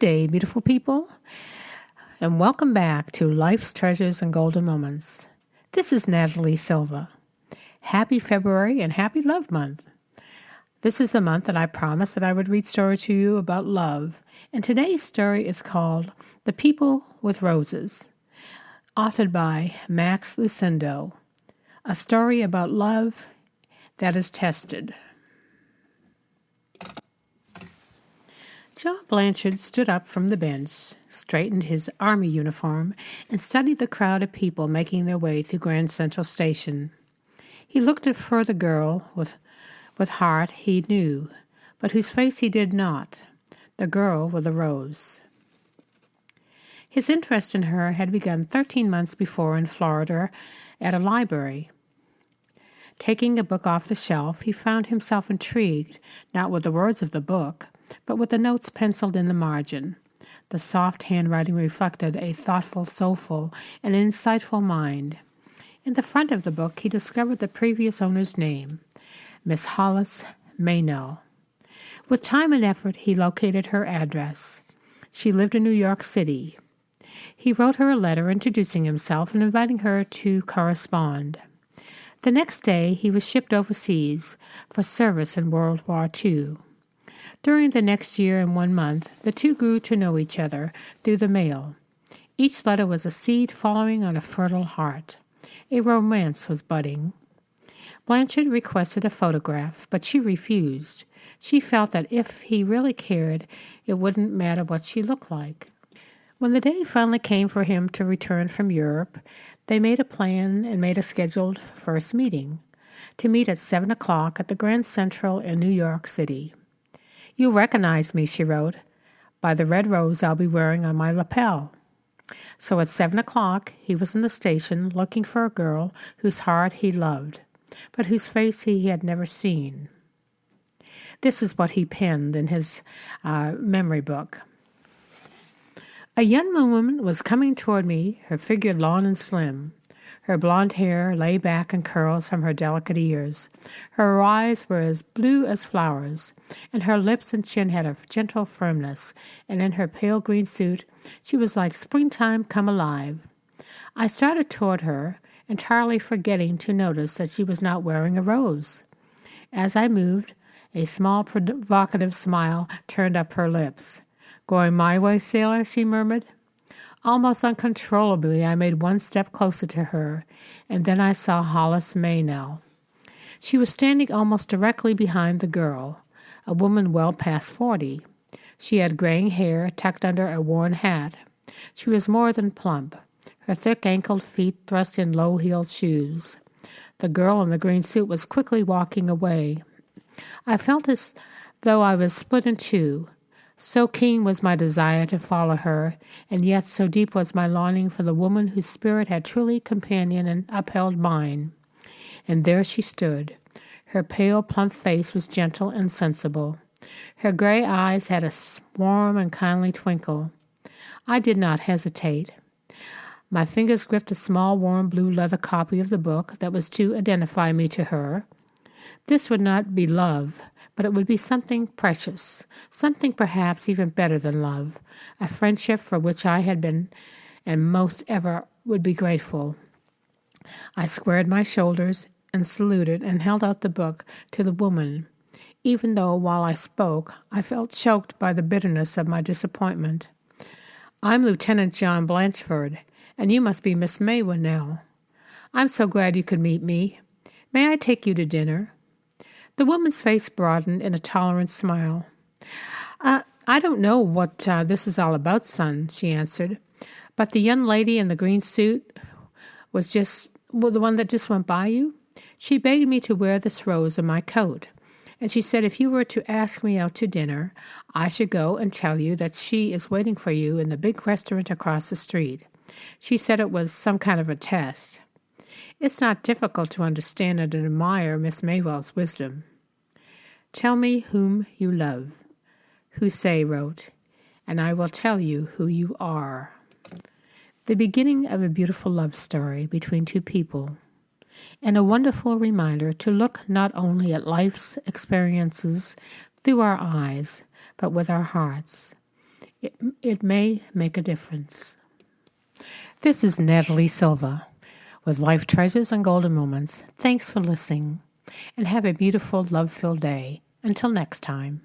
day, beautiful people, and welcome back to Life's Treasures and Golden Moments. This is Natalie Silva. Happy February and happy Love Month. This is the month that I promised that I would read stories to you about love, and today's story is called The People with Roses, authored by Max Lucendo, a story about love that is tested. John Blanchard stood up from the bench, straightened his army uniform, and studied the crowd of people making their way through Grand Central Station. He looked at for the girl with heart he knew, but whose face he did not, the girl with a rose. His interest in her had begun 13 months before in Florida at a library. Taking a book off the shelf, he found himself intrigued, not with the words of the book, but with the notes penciled in the margin. The soft handwriting reflected a thoughtful, soulful, and insightful mind. In the front of the book, he discovered the previous owner's name, Miss Hollis Meynell. With time and effort, he located her address. She lived in New York City. He wrote her a letter introducing himself and inviting her to correspond. The next day, he was shipped overseas for service in World War II. During the next year and 1 month, the two grew to know each other through the mail. Each letter was a seed falling on a fertile heart. A romance was budding. Blanchard requested a photograph, but she refused. She felt that if he really cared, it wouldn't matter what she looked like. When the day finally came for him to return from Europe, they made a plan and made a scheduled first meeting, to meet at 7 o'clock at the Grand Central in New York City. "You'll recognize me," she wrote, "by the red rose I'll be wearing on my lapel." So at 7 o'clock, he was in the station looking for a girl whose heart he loved, but whose face he had never seen. This is what he penned in his memory book. "A young woman was coming toward me, her figure long and slim. Her blonde hair lay back in curls from her delicate ears. Her eyes were as blue as flowers, and her lips and chin had a gentle firmness, and in her pale green suit she was like springtime come alive. I started toward her, entirely forgetting to notice that she was not wearing a rose. As I moved, a small provocative smile turned up her lips. 'Going my way, sailor?' she murmured. Almost uncontrollably, I made one step closer to her, and then I saw Hollis Meynell. She was standing almost directly behind the girl, a woman well past 40. She had graying hair tucked under a worn hat. She was more than plump, her thick-ankled feet thrust in low-heeled shoes. The girl in the green suit was quickly walking away. I felt as though I was split in two. So keen was my desire to follow her, and yet so deep was my longing for the woman whose spirit had truly companioned and upheld mine. And there she stood. Her pale, plump face was gentle and sensible. Her gray eyes had a warm and kindly twinkle. I did not hesitate. My fingers gripped a small, warm blue leather copy of the book that was to identify me to her. This would not be love, but it would be something precious, something perhaps even better than love, a friendship for which I had been and most ever would be grateful. I squared my shoulders and saluted and held out the book to the woman, even though while I spoke I felt choked by the bitterness of my disappointment. "I'm Lieutenant John Blanchard, and you must be Miss Meynell. I'm so glad you could meet me. May I take you to dinner?" The woman's face broadened in a tolerant smile. I don't know what this is all about, son," she answered, "but the young lady in the green suit was the one that just went by you. She begged me to wear this rose in my coat, and she said if you were to ask me out to dinner, I should go and tell you that she is waiting for you in the big restaurant across the street. She said it was some kind of a test. It's not difficult to understand and admire Miss Meynell's wisdom." "Tell me whom you love," Husay wrote, "and I will tell you who you are." The beginning of a beautiful love story between two people, and a wonderful reminder to look not only at life's experiences through our eyes, but with our hearts. It may make a difference. This is Natalie Silva with Life Treasures and Golden Moments. Thanks for listening, and have a beautiful, love-filled day. Until next time.